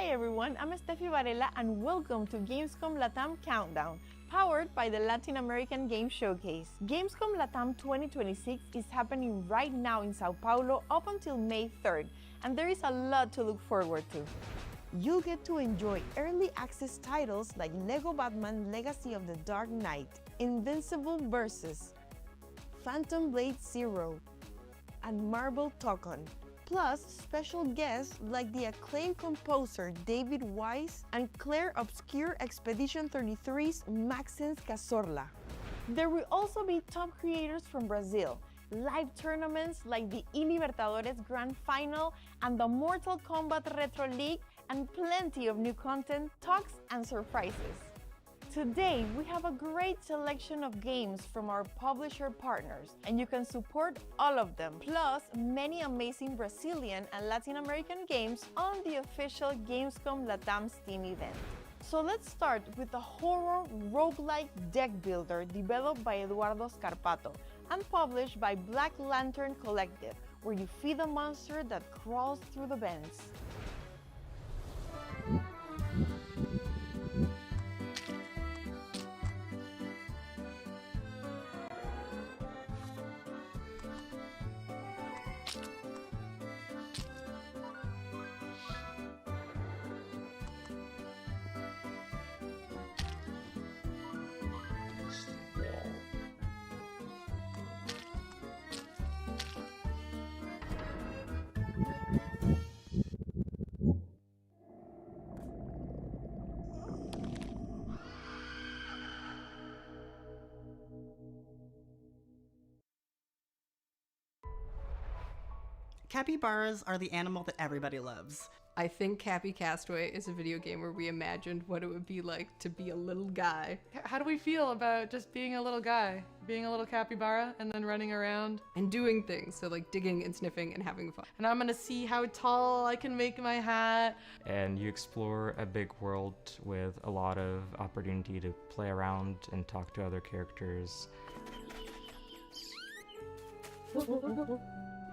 Hi everyone, I'm Steffi Varela and welcome to Gamescom LATAM Countdown, powered by the Latin American Game Showcase. Gamescom LATAM 2026 is happening right now in Sao Paulo up until May 3rd, and there is a lot to look forward to. You'll get to enjoy early access titles like LEGO Batman Legacy of the Dark Knight, Invincible Versus, Phantom Blade Zero, and Marvel Tokon. Plus, special guests like the acclaimed composer David Wise and Claire Obscure Expedition 33's Maxence Cazorla. There will also be top creators from Brazil, live tournaments like the eLibertadores Grand Final and the Mortal Kombat Retro League, and plenty of new content, talks, and surprises. Today, we have a great selection of games from our publisher partners, and you can support all of them, plus many amazing Brazilian and Latin American games on the official Gamescom LATAM Steam event. So let's start with the horror roguelike deck builder developed by Eduardo Scarpato and published by Black Lantern Collective, where you feed a monster that crawls through the vents. Capybaras are the animal that everybody loves. I think Cappy Castaway is a video game where we imagined what it would be like to be a little guy. How do we feel about just being a little guy? Being a little capybara and then running around? And doing things, so like digging and sniffing and having fun. And I'm gonna see how tall I can make my hat. And you explore a big world with a lot of opportunity to play around and talk to other characters.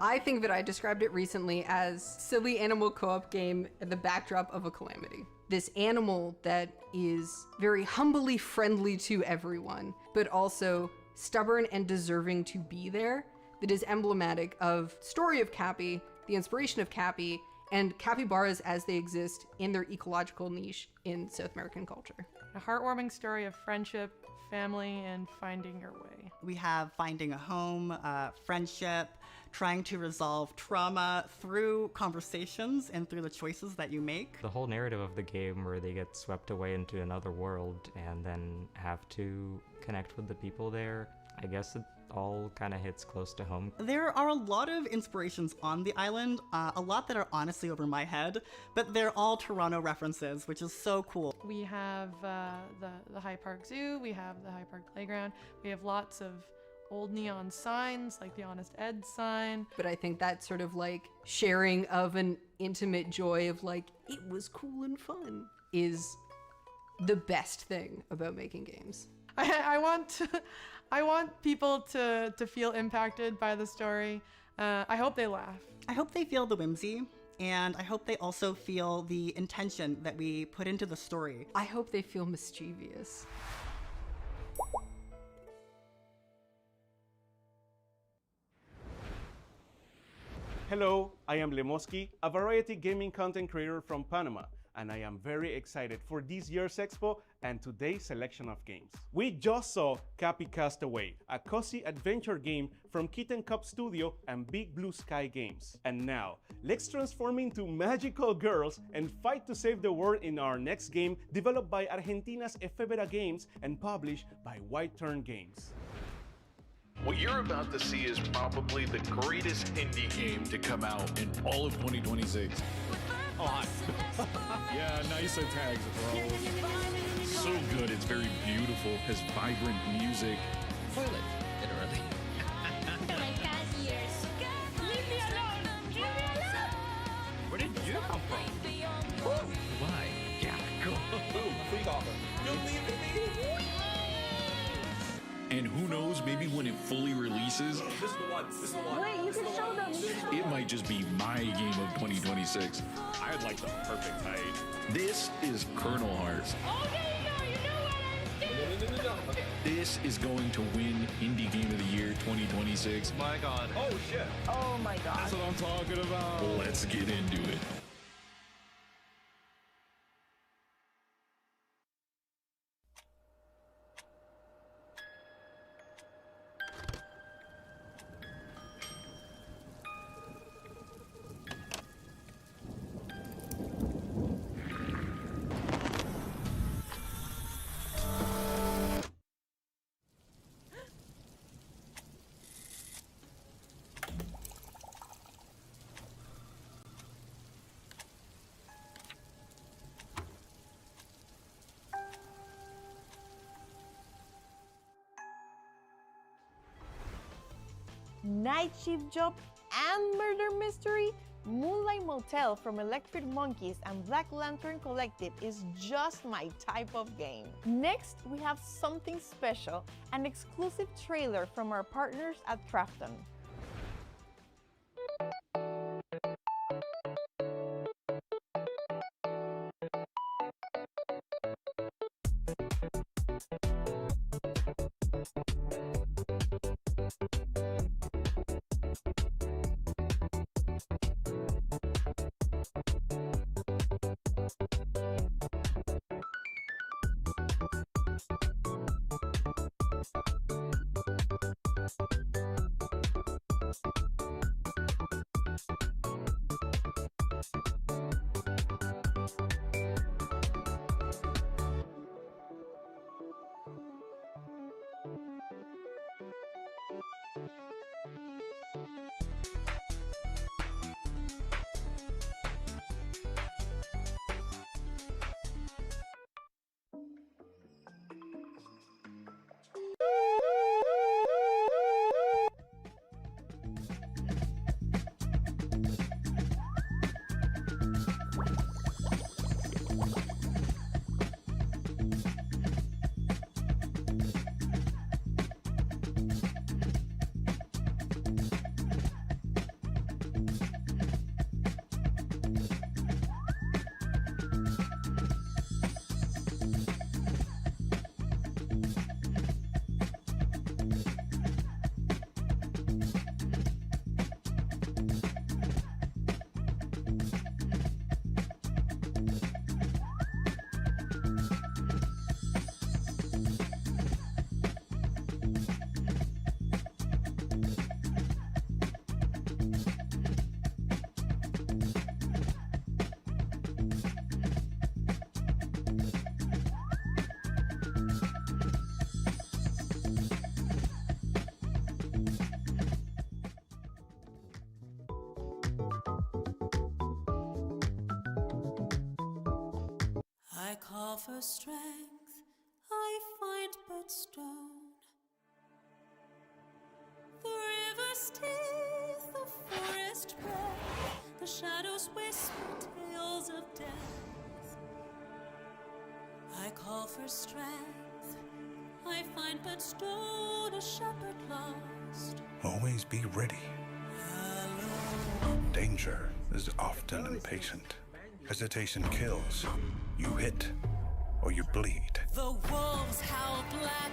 I think that I described it recently as silly animal co-op game at the backdrop of a calamity. This animal that is very humbly friendly to everyone, but also stubborn and deserving to be there, that is emblematic of story of Cappy, the inspiration of Cappy, and capybaras as they exist in their ecological niche in South American culture. A heartwarming story of friendship, family, and finding your way. We have finding a home, friendship, trying to resolve trauma through conversations and through the choices that you make. The whole narrative of the game where they get swept away into another world and then have to connect with the people there, I guess it all kind of hits close to home. There are a lot of inspirations on the island, a lot that are honestly over my head, but they're all Toronto references, which is so cool. We have the High Park Zoo, we have the High Park Playground, we have lots of old neon signs like the Honest Ed sign. But I think that sort of like sharing of an intimate joy of like, it was cool and fun is the best thing about making games. I want people to feel impacted by the story. I hope they laugh. I hope they feel the whimsy, and I hope they also feel the intention that we put into the story. I hope they feel mischievous. Hello, I am Lemoski, a variety gaming content creator from Panama, and I am very excited for this year's expo and today's selection of games. We just saw Cappy Castaway, a cozy adventure game from Kitten Cup Studio and Big Blue Sky Games. And now, let's transform into magical girls and fight to save the world in our next game, developed by Argentina's Efebera Games and published by White Turn Games. What you're about to see is probably the greatest indie game to come out in all of 2026. Oh, hi. Yeah, nice tags, bro. So good, it's very beautiful, has vibrant music. Toilet, literally. My cat ears. Leave me alone! Leave me alone! Where did you come from? Why? Yeah, go. Free golfer. You're leaving me? And who knows, maybe when it fully releases, This is the one. This is the one. Wait, you can show them. it might just be my game of 2026. I had like the perfect height. This is Colonel Hearts. Okay, you know what I'm doing. No. Okay. This is going to win Indie Game of the Year 2026. My God. Oh shit. Oh my god. That's what I'm talking about. Let's get into it. Night shift job and murder mystery? Moonlight Motel from Electric Monkeys and Black Lantern Collective is just my type of game. Next, we have something special, an exclusive trailer from our partners at Krafton. I call for strength, I find but stone. The river's teeth, the forest breath, the shadows whisper tales of death. I call for strength, I find but stone, a shepherd lost. Always be ready. Danger is often impatient. Hesitation kills. You hit or you bleed. The wolves howl black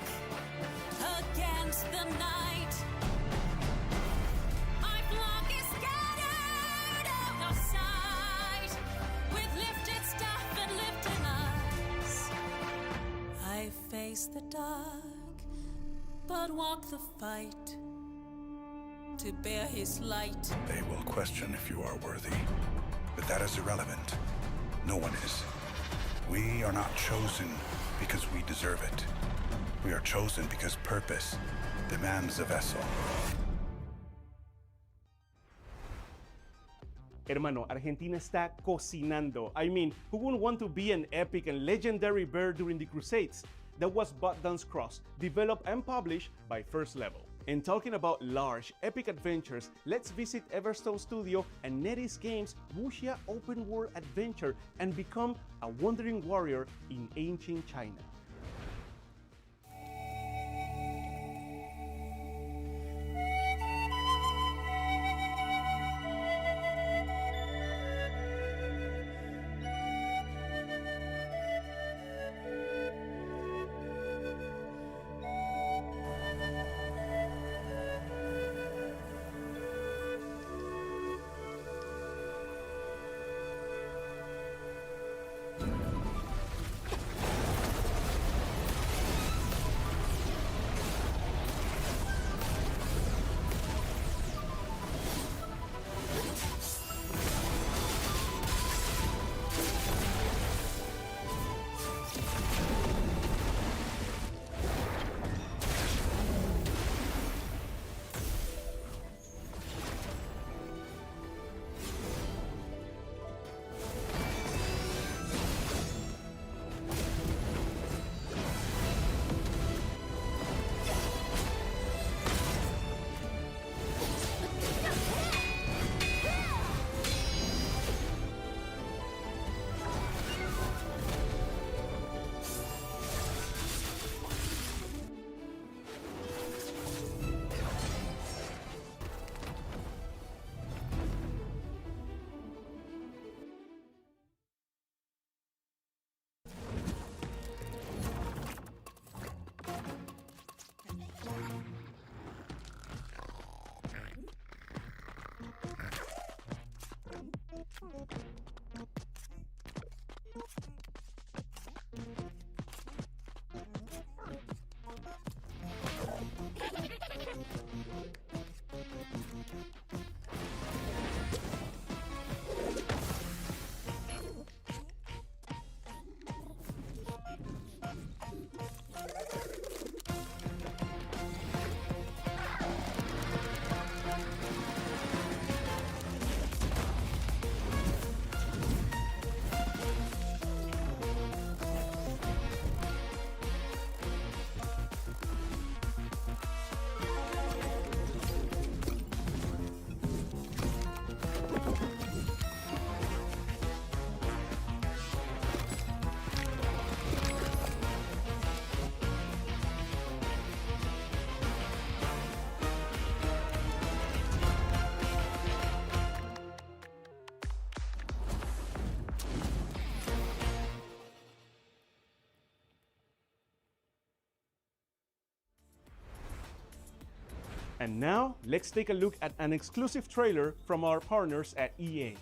against the night. My flock is scattered out of sight, with lifted staff and lifted eyes. I face the dark, but walk the fight to bear his light. They will question if you are worthy, but that is irrelevant. No one is. We are not chosen because we deserve it. We are chosen because purpose demands a vessel. Hermano, Argentina está cocinando. I mean, who wouldn't want to be an epic and legendary bear during the Crusades? That was Button's Cross, developed and published by First Level. And talking about large, epic adventures, let's visit Everstone Studio and NetEase Games' wuxia open world adventure and become a wandering warrior in ancient China. And now, let's take a look at an exclusive trailer from our partners at EA.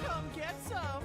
Come get some!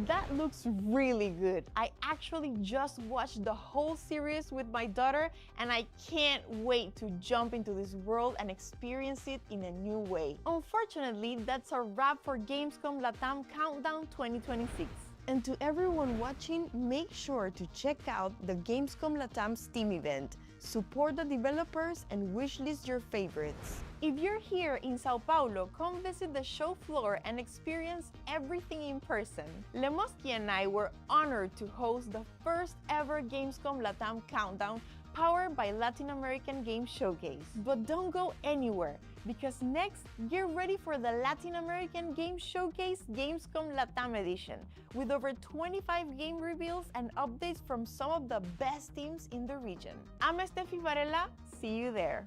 That looks really good. I actually just watched the whole series with my daughter and I can't wait to jump into this world and experience it in a new way. Unfortunately, that's a wrap for Gamescom LATAM Countdown 2026. And to everyone watching, make sure to check out the Gamescom LATAM Steam event. Support the developers and wishlist your favorites. If you're here in Sao Paulo, come visit the show floor and experience everything in person. Lemoski and I were honored to host the first ever Gamescom LATAM Countdown powered by Latin American Game Showcase. But don't go anywhere, because next, get ready for the Latin American Game Showcase Gamescom LATAM edition, with over 25 game reveals and updates from some of the best teams in the region. I'm Steffi Varela, see you there.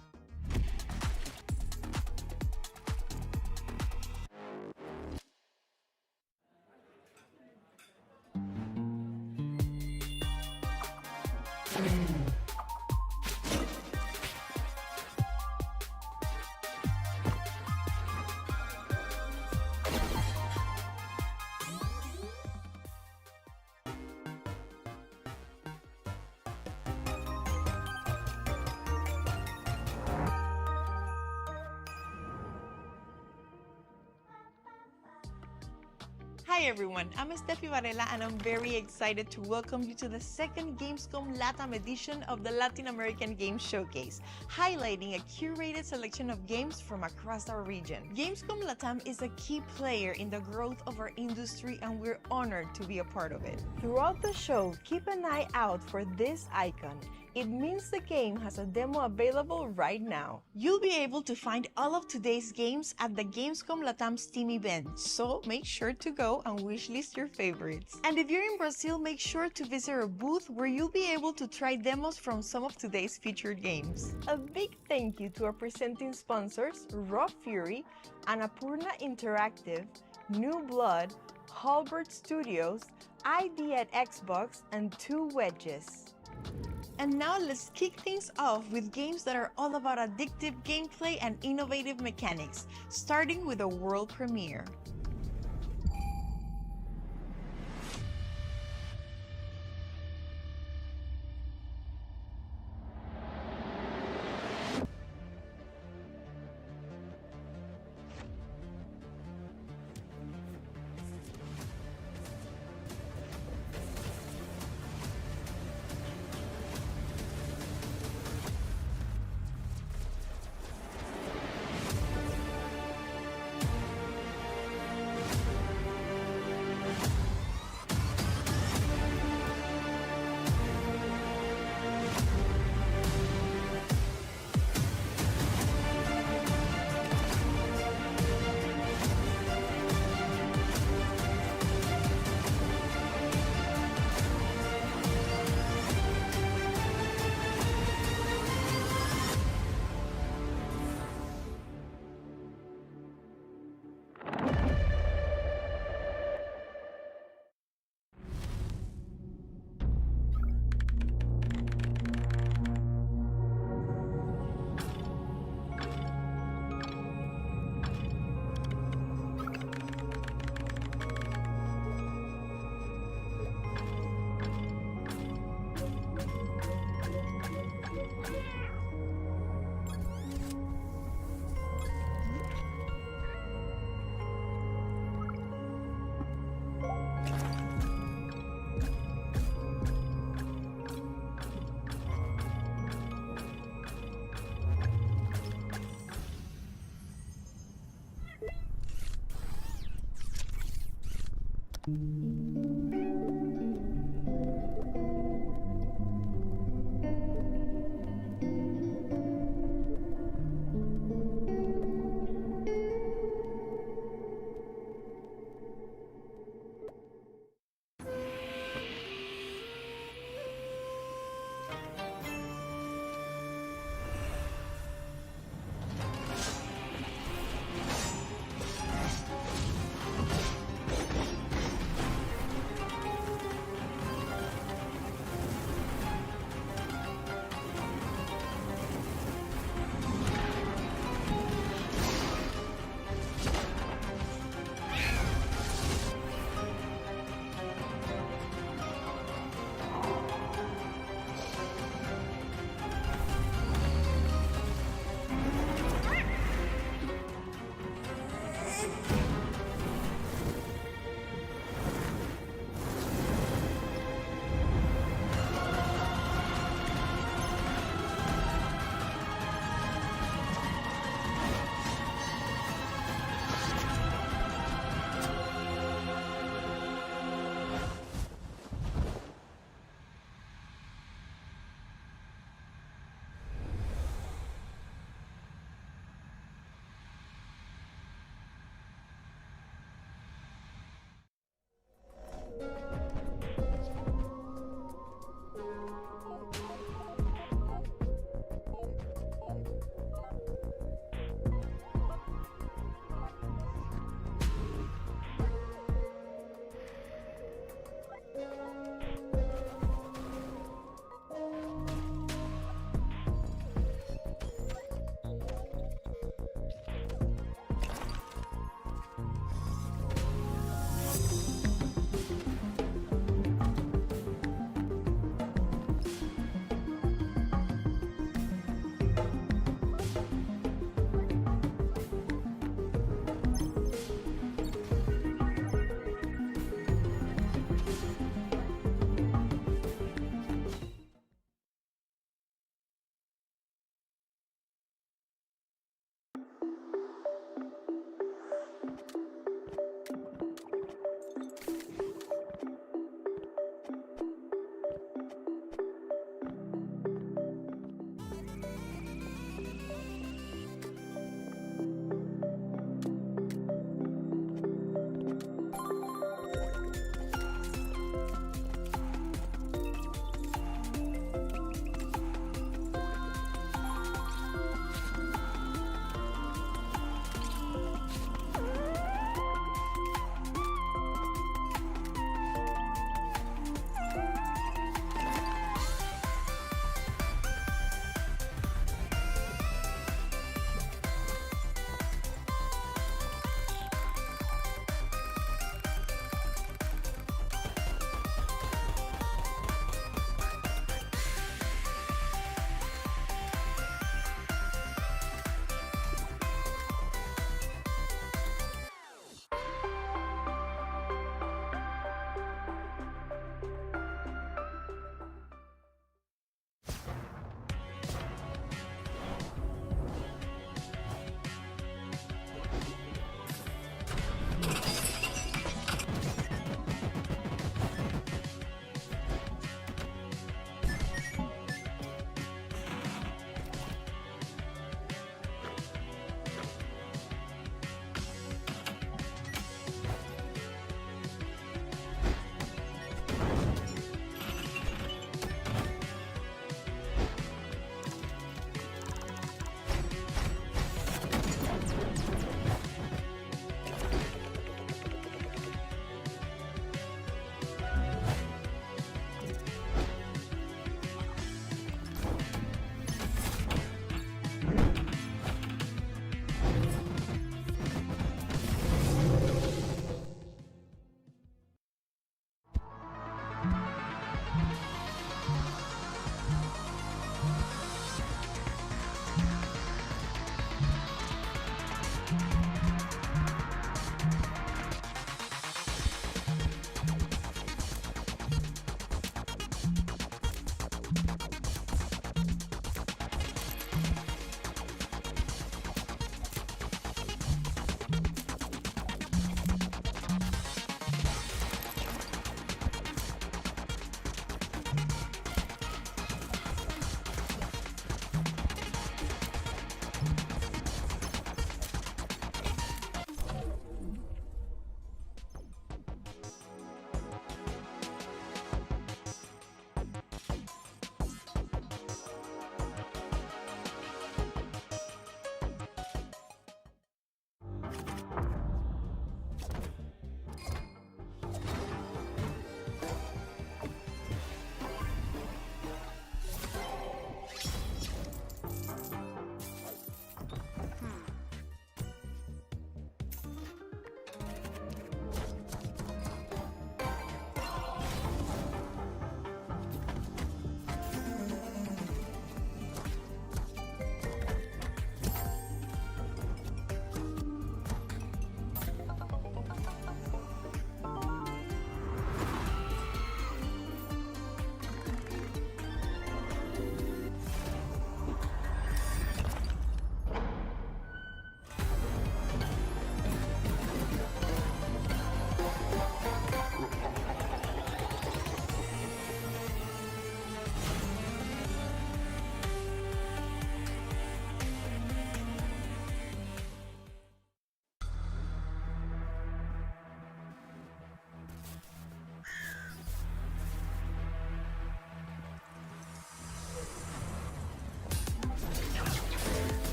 Hi everyone, I'm Steffi Varela and I'm very excited to welcome you to the second Gamescom LATAM edition of the Latin American Game Showcase, highlighting a curated selection of games from across our region. Gamescom LATAM is a key player in the growth of our industry and we're honored to be a part of it. Throughout the show, keep an eye out for this icon. It means the game has a demo available right now. You'll be able to find all of today's games at the Gamescom LATAM Steam event, so make sure to go and wishlist your favorites. And if you're in Brazil, make sure to visit our booth where you'll be able to try demos from some of today's featured games. A big thank you to our presenting sponsors, Raw Fury, Annapurna Interactive, New Blood, Halbert Studios, ID at Xbox, and Two Wedges. And now let's kick things off with games that are all about addictive gameplay and innovative mechanics, starting with a world premiere.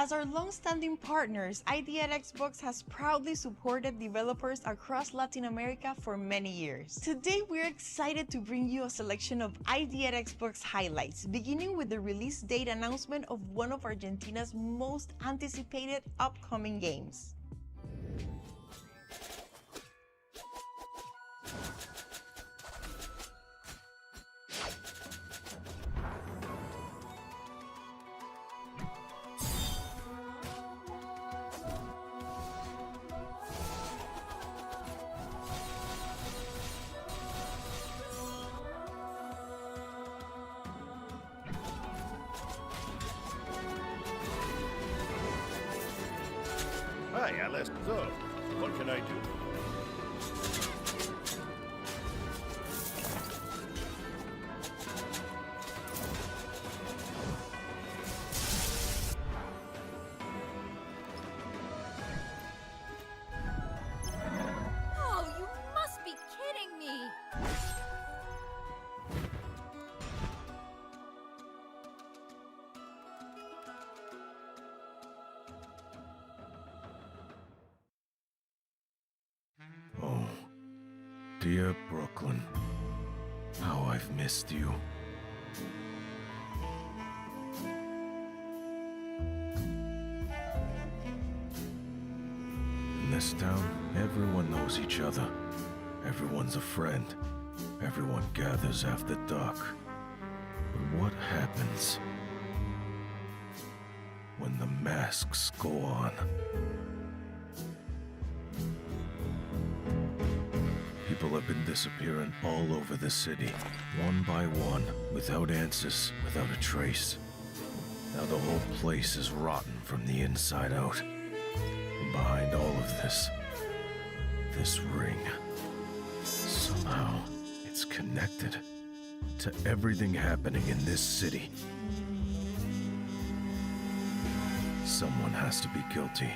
As our long-standing partners, ID at Xbox has proudly supported developers across Latin America for many years. Today, we're excited to bring you a selection of ID at Xbox highlights, beginning with the release date announcement of one of Argentina's most anticipated upcoming games. Hi, Alice. So, what can I do? Oh, you must be kidding me! Oh, dear Brooklyn, how I've missed you. In this town, everyone knows each other. Everyone's a friend. Everyone gathers after dark. But what happens when the masks go on? People have been disappearing all over the city, one by one, without answers, without a trace. Now the whole place is rotten from the inside out. And behind all of this ring. Somehow, it's connected to everything happening in this city. Someone has to be guilty.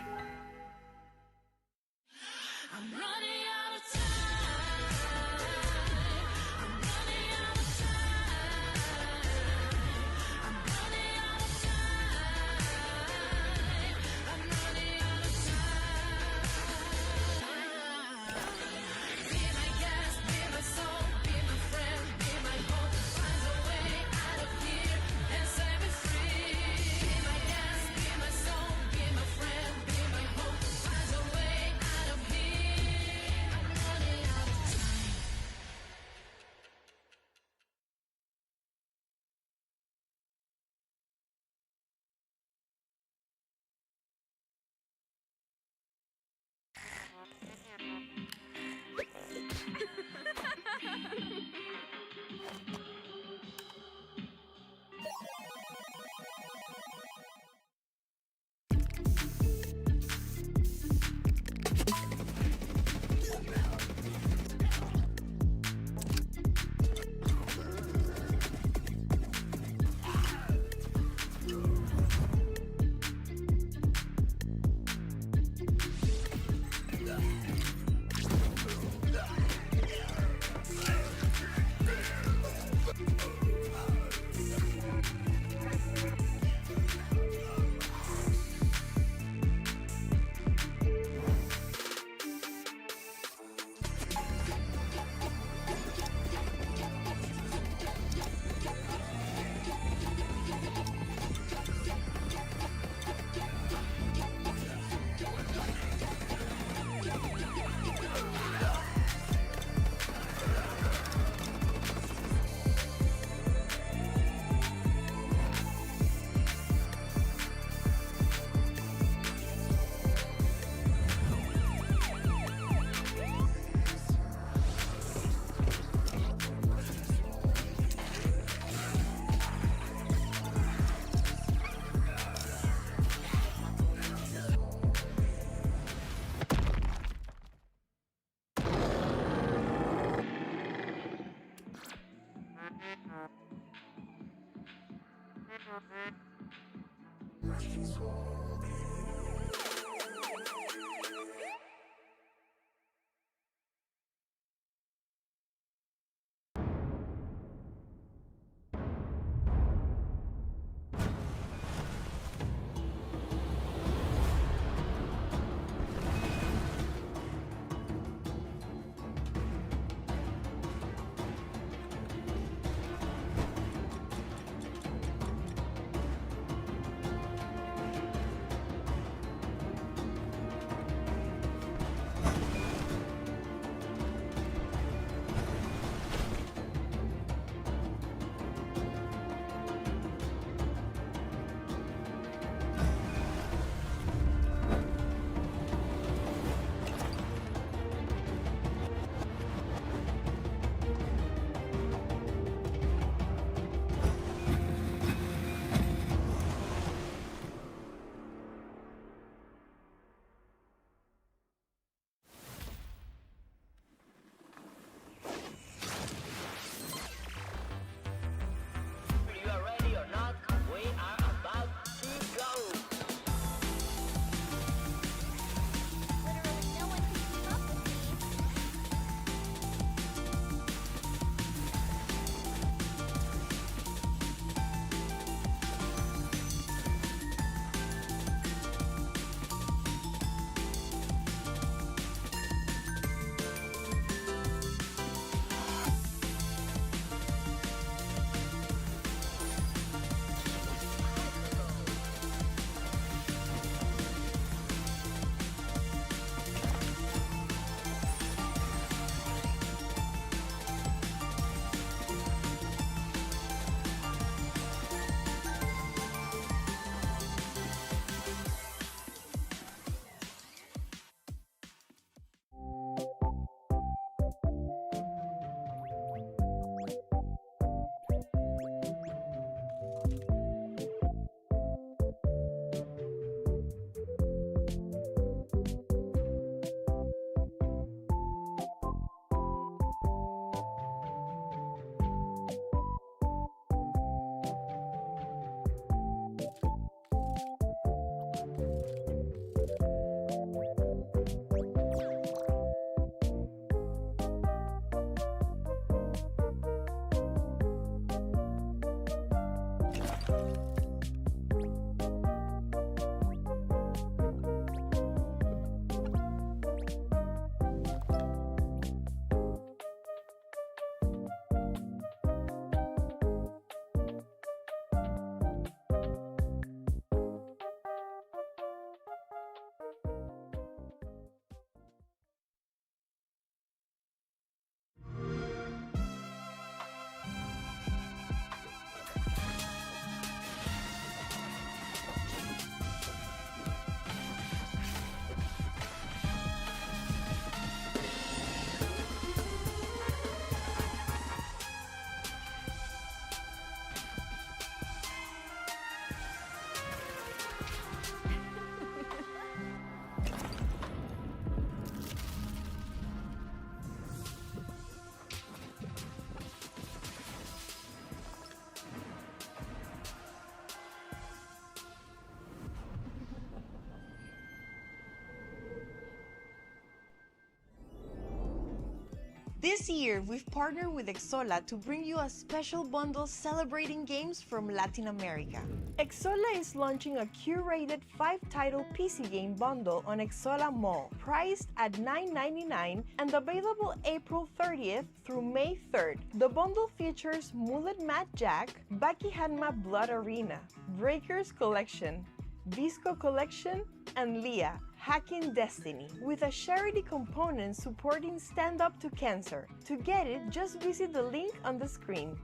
This year, we've partnered with Exola to bring you a special bundle celebrating games from Latin America. Exola is launching a curated 5-title PC game bundle on Exola Mall, priced at $9.99 and available April 30th through May 3rd. The bundle features Mullet Mad Jack, Baki Hanma Blood Arena, Breakers Collection, Visco Collection, and Leah, Hacking Destiny, with a charity component supporting Stand Up to Cancer. To get it, just visit the link on the screen.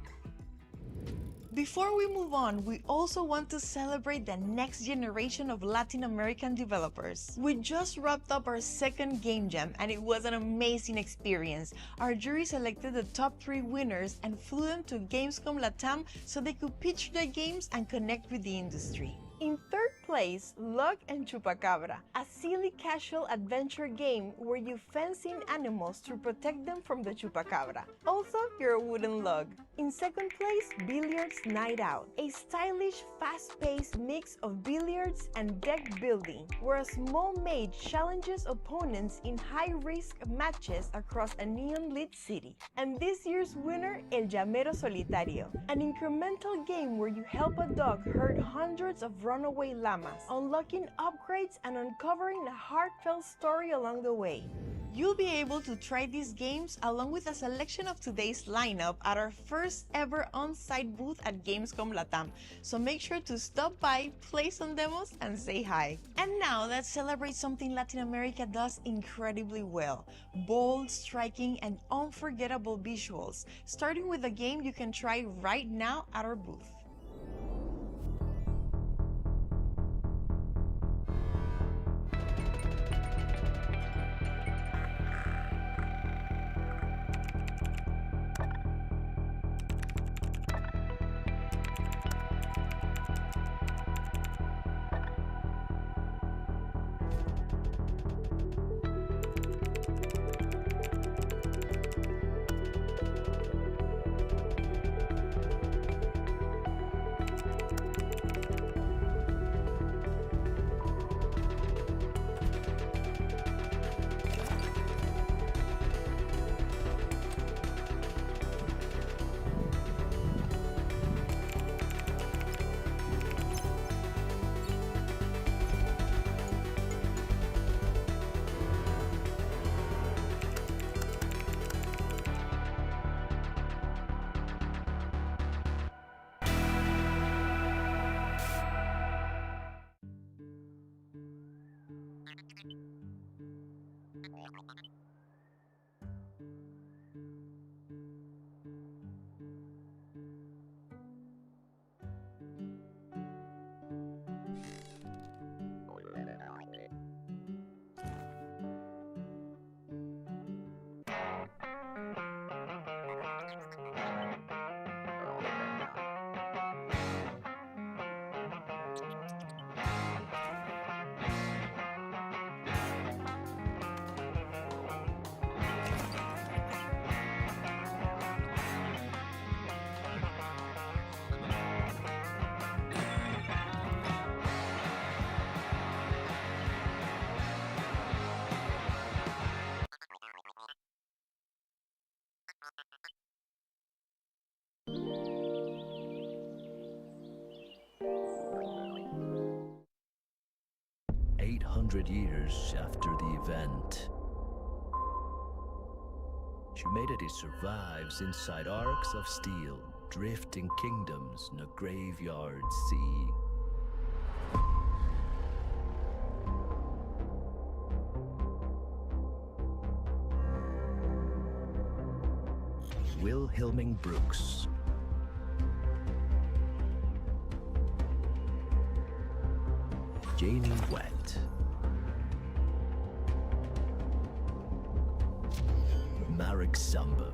Before we move on, we also want to celebrate the next generation of Latin American developers. We just wrapped up our second Game Jam and it was an amazing experience. Our jury selected the top 3 winners and flew them to Gamescom LATAM so they could pitch their games and connect with the industry. In third place, Lug and Chupacabra, a silly casual adventure game where you fence in animals to protect them from the Chupacabra. Also, you're a wooden log. In second place, Billiards Night Out, a stylish, fast-paced mix of billiards and deck building, where a small mage challenges opponents in high-risk matches across a neon-lit city. And this year's winner, El Llamero Solitario, an incremental game where you help a dog herd hundreds of runaway llamas, unlocking upgrades and uncovering a heartfelt story along the way. You'll be able to try these games along with a selection of today's lineup at our first ever on-site booth at Gamescom LATAM, so make sure to stop by, play some demos, and say hi. And now let's celebrate something Latin America does incredibly well: bold, striking, and unforgettable visuals, starting with a game you can try right now at our booth. Years after the event, humanity survives inside arcs of steel, drifting kingdoms in a graveyard sea. Wilhelmine Brooks, Janie Wett, Marek Samba,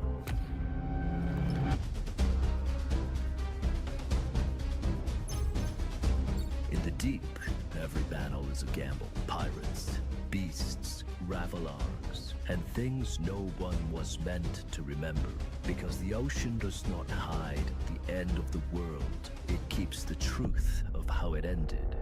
in the deep, every battle is a gamble. Pirates, beasts, Ravelargs, and things no one was meant to remember. Because the ocean does not hide the end of the world, it keeps the truth of how it ended.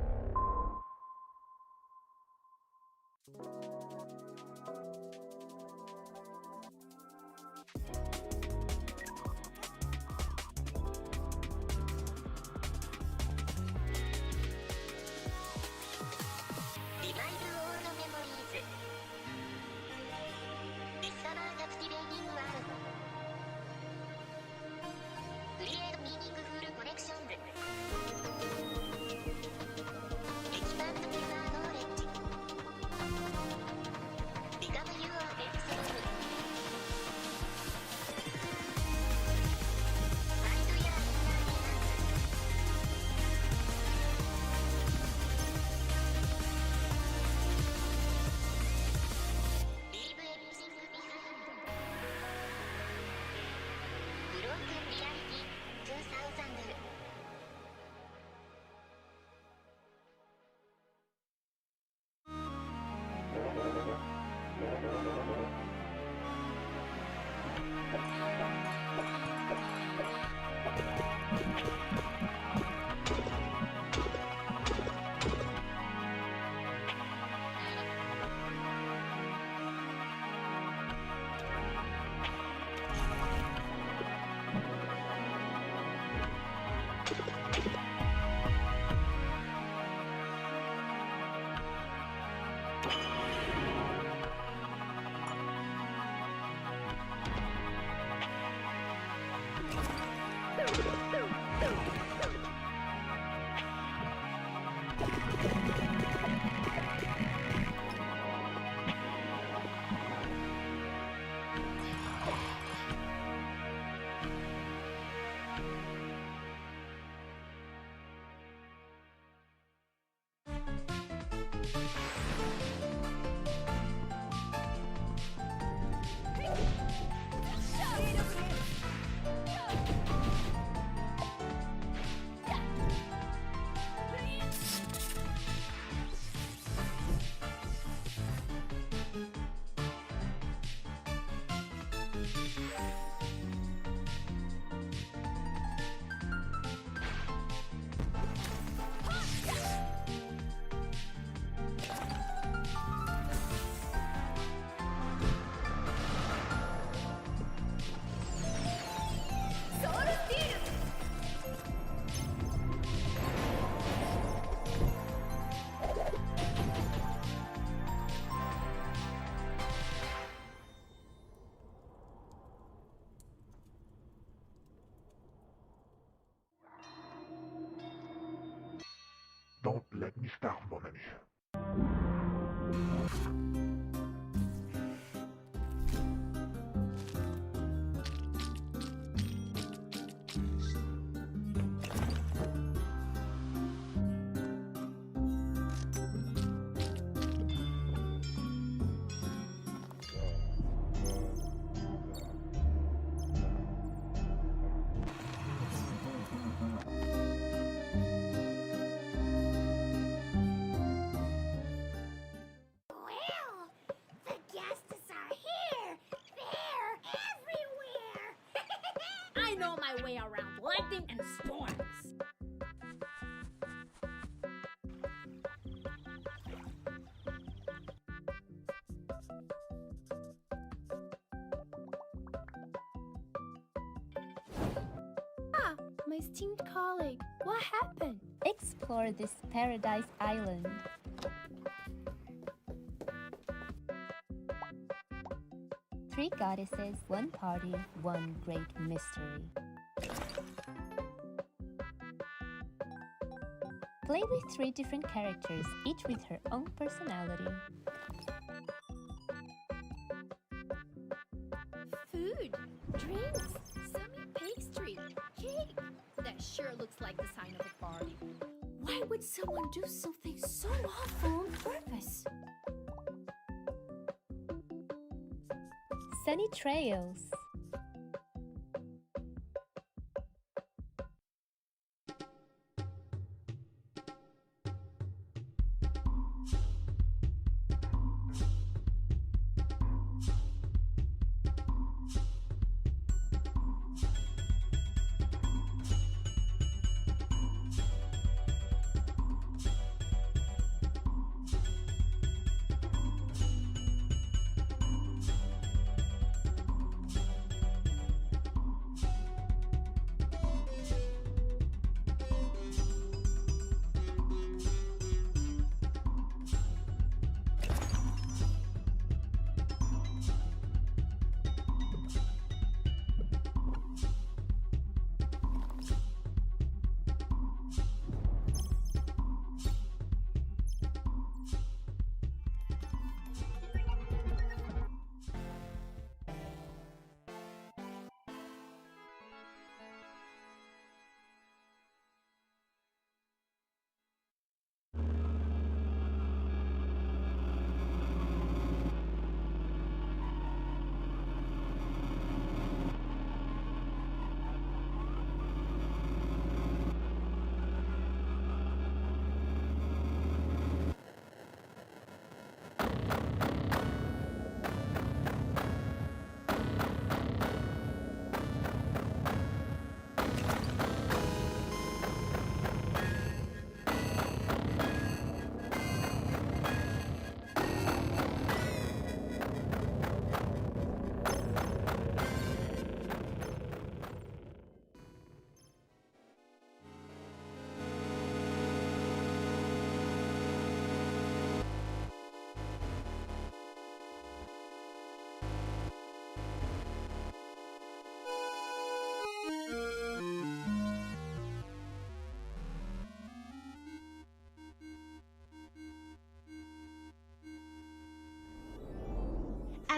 Don't let me stumble on you. I know my way around lightning and storms. Ah, my esteemed colleague, what happened? Explore this paradise island. Three goddesses, one party, one great mystery. Play with three different characters, each with her own personality. Food, drinks, semi pastry, cake. That sure looks like the sign of a party. Why would someone do something so awful on purpose? Sunny trails.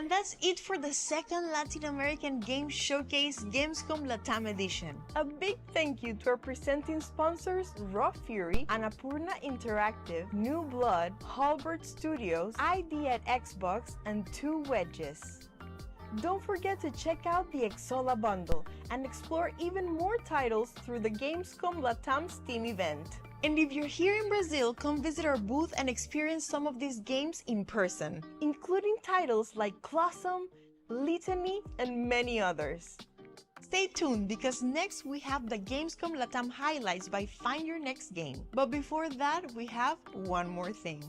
And that's it for the second Latin American Game Showcase Gamescom LATAM edition. A big thank you to our presenting sponsors Raw Fury, Annapurna Interactive, New Blood, Halbert Studios, ID at Xbox, and Two Wedges. Don't forget to check out the Exola bundle and explore even more titles through the Gamescom LATAM Steam event. And if you're here in Brazil, come visit our booth and experience some of these games in person, including titles like Clossum, Litany, and many others. Stay tuned because next we have the Gamescom LATAM highlights by Find Your Next Game. But before that, we have one more thing.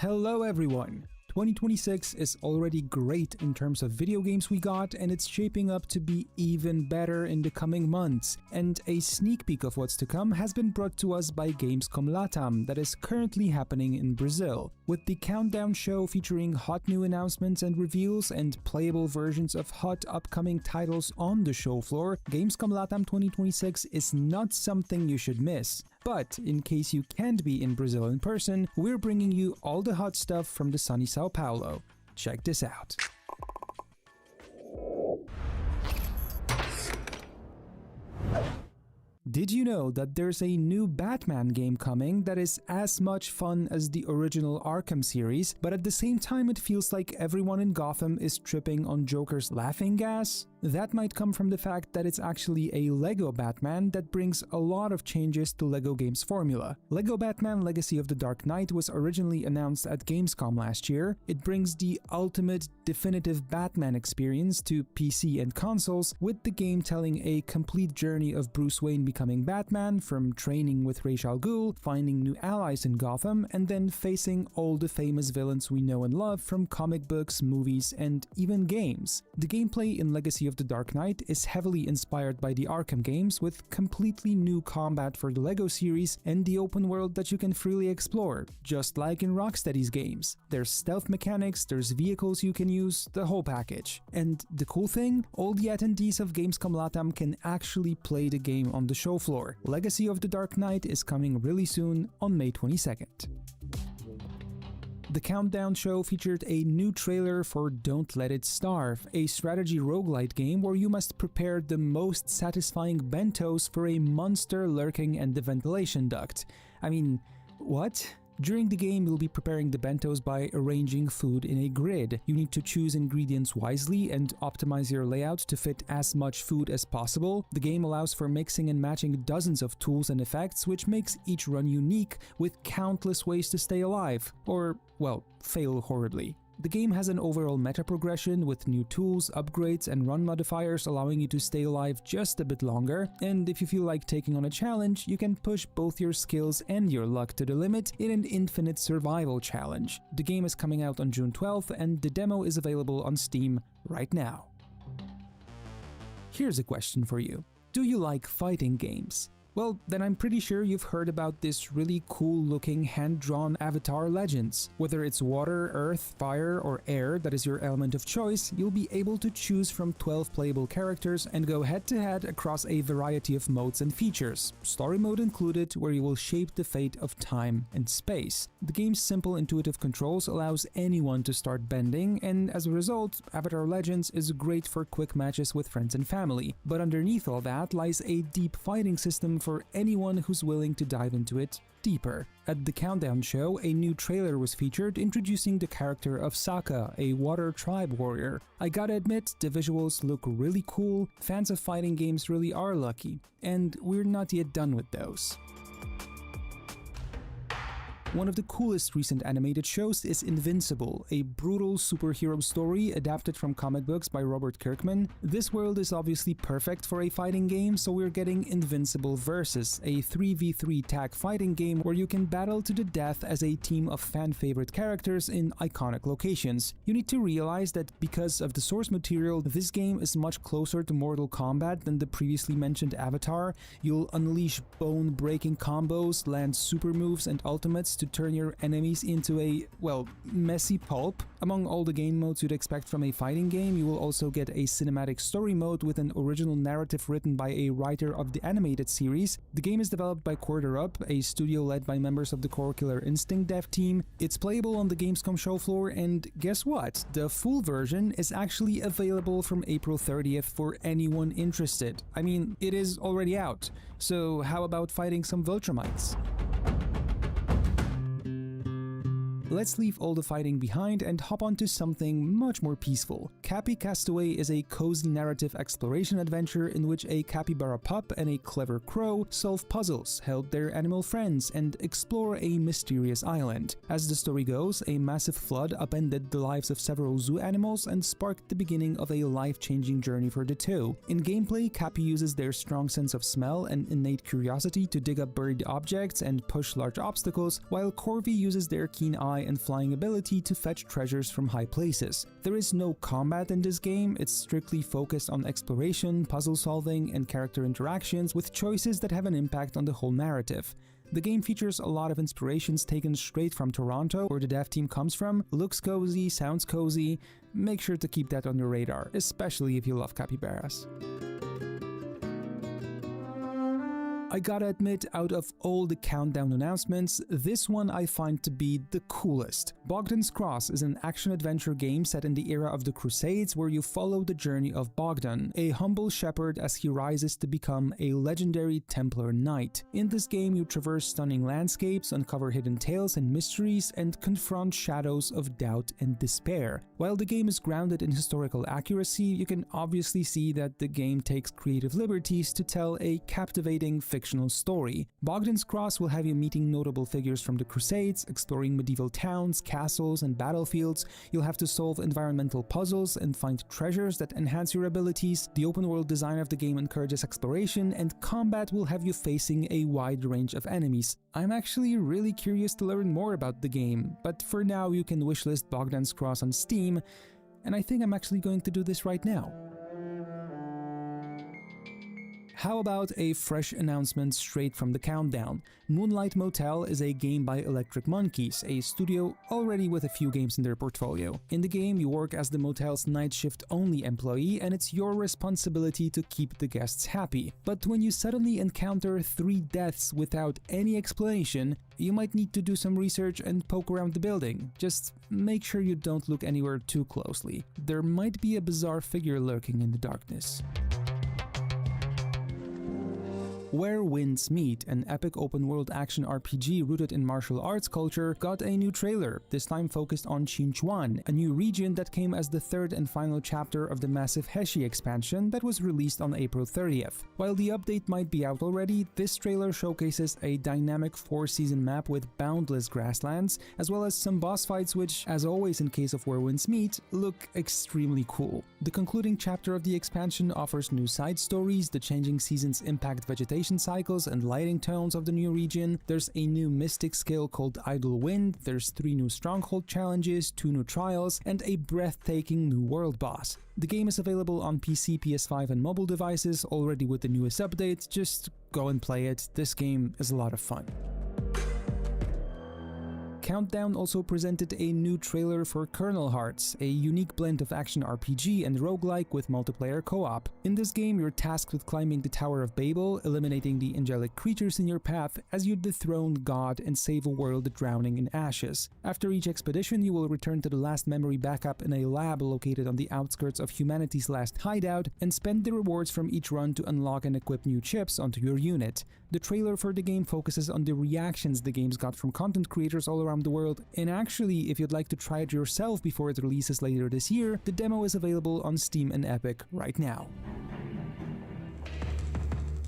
Hello everyone! 2026 is already great in terms of video games we got, and it's shaping up to be even better in the coming months. And a sneak peek of what's to come has been brought to us by Gamescom LATAM that is currently happening in Brazil. With the Countdown show featuring hot new announcements and reveals and playable versions of hot upcoming titles on the show floor, Gamescom LATAM 2026 is not something you should miss. But in case you can't be in Brazil in person, we're bringing you all the hot stuff from the sunny Sao Paulo. Check this out. Did you know that there's a new Batman game coming that is as much fun as the original Arkham series, but at the same time it feels like everyone in Gotham is tripping on Joker's laughing gas? That might come from the fact that it's actually a LEGO Batman that brings a lot of changes to LEGO Games' formula. LEGO Batman Legacy of the Dark Knight was originally announced at Gamescom last year. It brings the ultimate definitive Batman experience to PC and consoles, with the game telling a complete journey of Bruce Wayne becoming Batman, from training with Ra's al Ghul, finding new allies in Gotham, and then facing all the famous villains we know and love from comic books, movies, and even games. The gameplay in Legacy of the Dark Knight is heavily inspired by the Arkham games, with completely new combat for the LEGO series and the open world that you can freely explore, just like in Rocksteady's games. There's stealth mechanics, there's vehicles you can use, the whole package. And the cool thing, all the attendees of Gamescom LATAM can actually play the game on the show floor. Legacy of the Dark Knight is coming really soon on May 22nd. The Countdown show featured a new trailer for Don't Let It Starve, a strategy roguelite game where you must prepare the most satisfying bentos for a monster lurking in the ventilation duct. I mean, what? During the game, you'll be preparing the bentos by arranging food in a grid. You need to choose ingredients wisely and optimize your layout to fit as much food as possible. The game allows for mixing and matching dozens of tools and effects, which makes each run unique, with countless ways to stay alive. Or, well, fail horribly. The game has an overall meta progression with new tools, upgrades, and run modifiers allowing you to stay alive just a bit longer, and if you feel like taking on a challenge, you can push both your skills and your luck to the limit in an infinite survival challenge. The game is coming out on June 12th, and the demo is available on Steam right now. Here's a question for you. Do you like fighting games? Well, then I'm pretty sure you've heard about this really cool looking hand-drawn avatar legends. Whether it's water, earth, fire, or air that is your element of choice, you'll be able to choose from 12 playable characters and go head-to-head across a variety of modes and features, story mode included, where you will shape the fate of time and space. The game's simple intuitive controls allows anyone to start bending, and as a result, Avatar Legends is great for quick matches with friends and family. But underneath all that lies a deep fighting system for anyone who's willing to dive into it deeper. At the Countdown show, a new trailer was featured introducing the character of Sokka, a water tribe warrior. I gotta admit, the visuals look really cool, fans of fighting games really are lucky, and we're not yet done with those. One of the coolest recent animated shows is Invincible, a brutal superhero story adapted from comic books by Robert Kirkman. This world is obviously perfect for a fighting game, so we're getting Invincible Versus, a 3v3 tag fighting game where you can battle to the death as a team of fan-favorite characters in iconic locations. You need to realize that because of the source material, this game is much closer to Mortal Kombat than the previously mentioned Avatar. You'll unleash bone-breaking combos, land super moves and ultimates to turn your enemies into a, well, messy pulp. Among all the game modes you'd expect from a fighting game, you will also get a cinematic story mode with an original narrative written by a writer of the animated series. The game is developed by Quarter Up, a studio led by members of the core Killer Instinct dev team. It's playable on the Gamescom show floor, and guess what? The full version is actually available from April 30th for anyone interested. I mean, it is already out. So how about fighting some Viltrumites? Let's leave all the fighting behind and hop onto something much more peaceful. Cappy Castaway is a cozy narrative exploration adventure in which a capybara pup and a clever crow solve puzzles, help their animal friends, and explore a mysterious island. As the story goes, a massive flood upended the lives of several zoo animals and sparked the beginning of a life-changing journey for the two. In gameplay, Cappy uses their strong sense of smell and innate curiosity to dig up buried objects and push large obstacles, while Corvi uses their keen eye and flying ability to fetch treasures from high places. There is no combat in this game, it's strictly focused on exploration, puzzle solving, and character interactions with choices that have an impact on the whole narrative. The game features a lot of inspirations taken straight from Toronto, where the dev team comes from. Looks cozy, sounds cozy. Make sure to keep that on your radar, especially if you love capybaras. I gotta admit, out of all the Countdown announcements, this one I find to be the coolest. Bogdan's Cross is an action-adventure game set in the era of the Crusades where you follow the journey of Bogdan, a humble shepherd as he rises to become a legendary Templar knight. In this game, you traverse stunning landscapes, uncover hidden tales and mysteries, and confront shadows of doubt and despair. While the game is grounded in historical accuracy, you can obviously see that the game takes creative liberties to tell a captivating fictional story. Bogdan's Cross will have you meeting notable figures from the Crusades, exploring medieval towns, castles, and battlefields. You'll have to solve environmental puzzles and find treasures that enhance your abilities. The open-world design of the game encourages exploration, and combat will have you facing a wide range of enemies. I'm actually really curious to learn more about the game, but for now you can wishlist Bogdan's Cross on Steam, and I think I'm actually going to do this right now. How about a fresh announcement straight from the Countdown? Moonlight Motel is a game by Electric Monkeys, a studio already with a few games in their portfolio. In the game, you work as the motel's night shift only employee, and it's your responsibility to keep the guests happy. But when you suddenly encounter 3 deaths without any explanation, you might need to do some research and poke around the building. Just make sure you don't look anywhere too closely. There might be a bizarre figure lurking in the darkness. Where Winds Meet, an epic open-world action RPG rooted in martial arts culture, got a new trailer, this time focused on Xinchuan, a new region that came as the 3rd and final chapter of the massive Heshi expansion that was released on April 30th. While the update might be out already, this trailer showcases a dynamic 4-season map with boundless grasslands, as well as some boss fights which, as always in case of Where Winds Meet, look extremely cool. The concluding chapter of the expansion offers new side stories, the changing seasons impact vegetation, animation cycles and lighting tones of the new region, there's a new mystic skill called Idle Wind, there's 3 new stronghold challenges, 2 new trials, and a breathtaking new world boss. The game is available on PC, PS5 and mobile devices already with the newest update. Just go and play it, this game is a lot of fun. Countdown also presented a new trailer for Kernel Hearts, a unique blend of action RPG and roguelike with multiplayer co-op. In this game, you're tasked with climbing the Tower of Babel, eliminating the angelic creatures in your path as you dethrone God and save a world drowning in ashes. After each expedition, you will return to the last memory backup in a lab located on the outskirts of humanity's last hideout and spend the rewards from each run to unlock and equip new chips onto your unit. The trailer for the game focuses on the reactions the game's got from content creators all around the world, and actually, if you'd like to try it yourself before it releases later this year, the demo is available on Steam and Epic right now.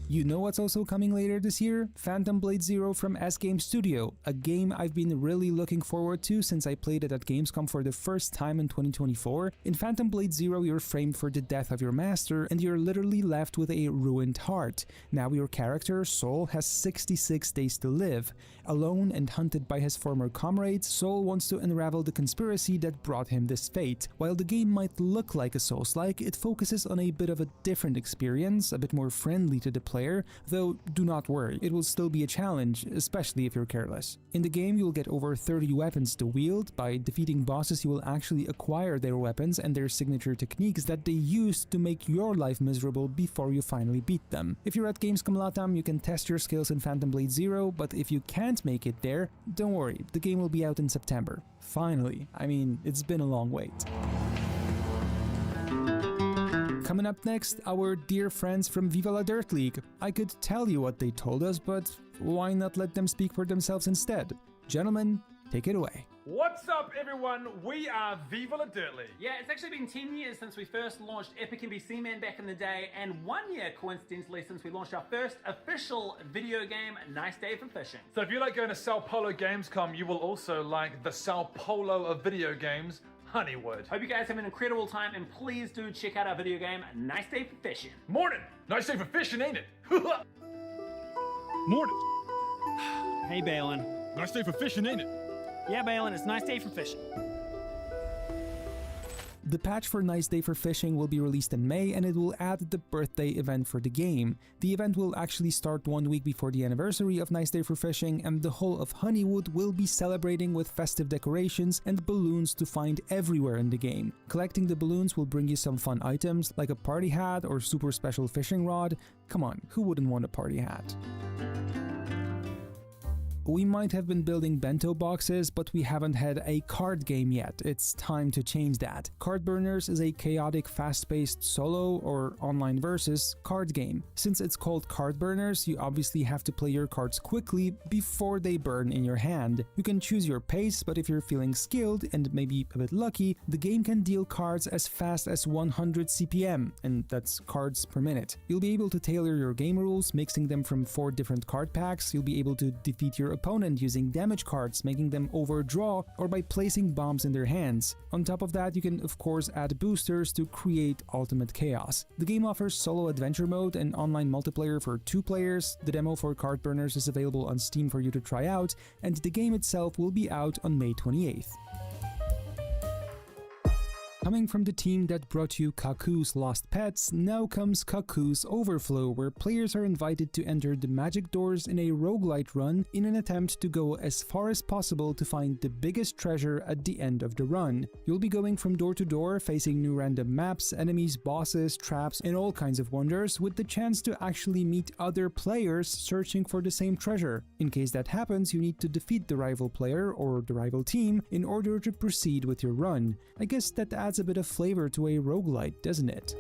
You know what's also coming later this year? Phantom Blade Zero from S-Game Studio, a game I've been really looking forward to since I played it at Gamescom for the first time in 2024. In Phantom Blade Zero, you're framed for the death of your master and you're literally left with a ruined heart. Now your character, Soul, has 66 days to live. Alone and hunted by his former comrades, Soul wants to unravel the conspiracy that brought him this fate. While the game might look like a Souls-like, it focuses on a bit of a different experience, a bit more friendly to the player, though do not worry, it will still be a challenge, especially if you're careless. In the game, you'll get over 30 weapons to wield. By defeating bosses, you will actually acquire their weapons and their signature techniques that they used to make your life miserable before you finally beat them. If you're at Gamescom LATAM, you can test your skills in Phantom Blade Zero, but if you can't make it there, don't worry, the game will be out in September. Finally, I mean, it's been a long wait. Coming up next, our dear friends from Viva La Dirt League. I could tell you what they told us, but why not let them speak for themselves instead? Gentlemen, take it away. What's up, everyone? We are Viva La Dirt League. Yeah, it's actually been 10 years since we first launched Epic NBC Man back in the day, and 1 year, coincidentally, since we launched our first official video game, Nice Day for Fishing. So if you like going to Sao Paulo Gamescom, you will also like the Sao Paulo of video games, Honeywood. Hope you guys have an incredible time, and please do check out our video game, Nice Day for Fishing. Morning! Nice day for fishing, ain't it? Morning! Hey, Balin. Nice day for fishing, ain't it? Yeah, Balin, it's a nice day for fishing. The patch for Nice Day for Fishing will be released in May, and it will add the birthday event for the game. The event will actually start 1 week before the anniversary of Nice Day for Fishing, and the whole of Honeywood will be celebrating with festive decorations and balloons to find everywhere in the game. Collecting the balloons will bring you some fun items, like a party hat or super special fishing rod. Come on, who wouldn't want a party hat? We might have been building bento boxes, but we haven't had a card game yet. It's time to change that. Card Burners is a chaotic, fast-paced solo or online versus card game. Since it's called Card Burners, you obviously have to play your cards quickly before they burn in your hand. You can choose your pace, but if you're feeling skilled and maybe a bit lucky, the game can deal cards as fast as 100 CPM, and that's cards per minute. You'll be able to tailor your game rules, mixing them from 4 different card packs. You'll be able to defeat your opponent using damage cards, making them overdraw, or by placing bombs in their hands. On top of that, you can of course add boosters to create ultimate chaos. The game offers solo adventure mode and online multiplayer for 2 players. The demo for Card Burners is available on Steam for you to try out, and the game itself will be out on May 28th. Coming from the team that brought you Kaku's Lost Pets, now comes Kaku's Overflow, where players are invited to enter the magic doors in a roguelite run in an attempt to go as far as possible to find the biggest treasure at the end of the run. You'll be going from door to door, facing new random maps, enemies, bosses, traps, and all kinds of wonders, with the chance to actually meet other players searching for the same treasure. In case that happens, you need to defeat the rival player or the rival team in order to proceed with your run. I guess that adds a bit of flavor to a roguelite, doesn't it?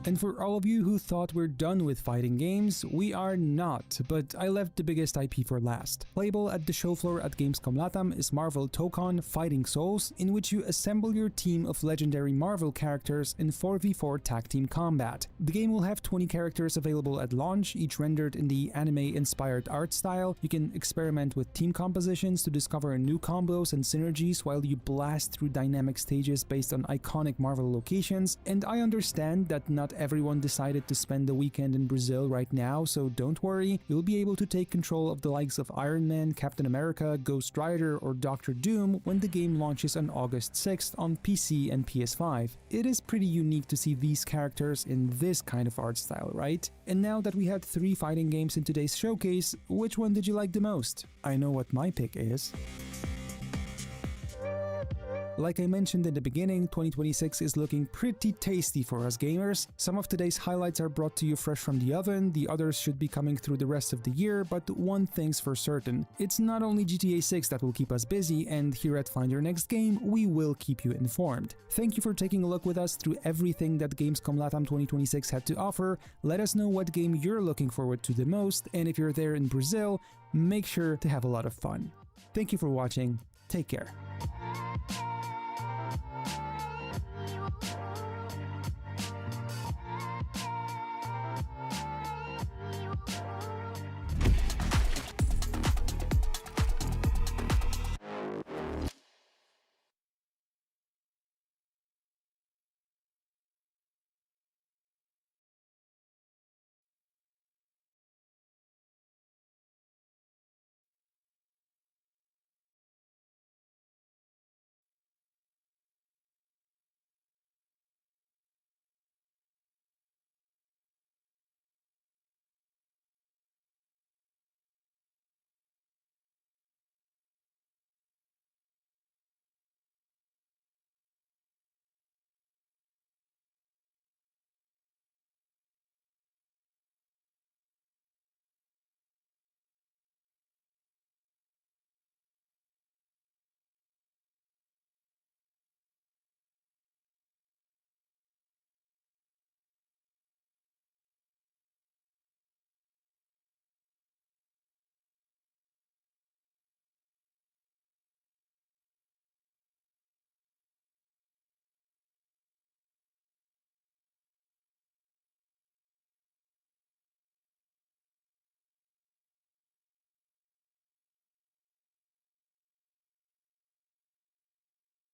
And for all of you who thought we're done with fighting games, we are not, but I left the biggest IP for last. Playable at the show floor at Gamescom LATAM is Marvel Tokon Fighting Souls, in which you assemble your team of legendary Marvel characters in 4v4 tag team combat. The game will have 20 characters available at launch, each rendered in the anime-inspired art style. You can experiment with team compositions to discover new combos and synergies while you blast through dynamic stages based on iconic Marvel locations, and I understand that not everyone decided to spend the weekend in Brazil right now, so don't worry, you'll be able to take control of the likes of Iron Man, Captain America, Ghost Rider, or Doctor Doom when the game launches on August 6th on PC and PS5. It is pretty unique to see these characters in this kind of art style, right? And now that we had 3 fighting games in today's showcase, which one did you like the most? I know what my pick is. Like I mentioned in the beginning, 2026 is looking pretty tasty for us gamers. Some of today's highlights are brought to you fresh from the oven, the others should be coming through the rest of the year, but one thing's for certain. It's not only GTA 6 that will keep us busy, and here at Find Your Next Game, we will keep you informed. Thank you for taking a look with us through everything that Gamescom LATAM 2026 had to offer. Let us know what game you're looking forward to the most, and if you're there in Brazil, make sure to have a lot of fun. Thank you for watching, take care.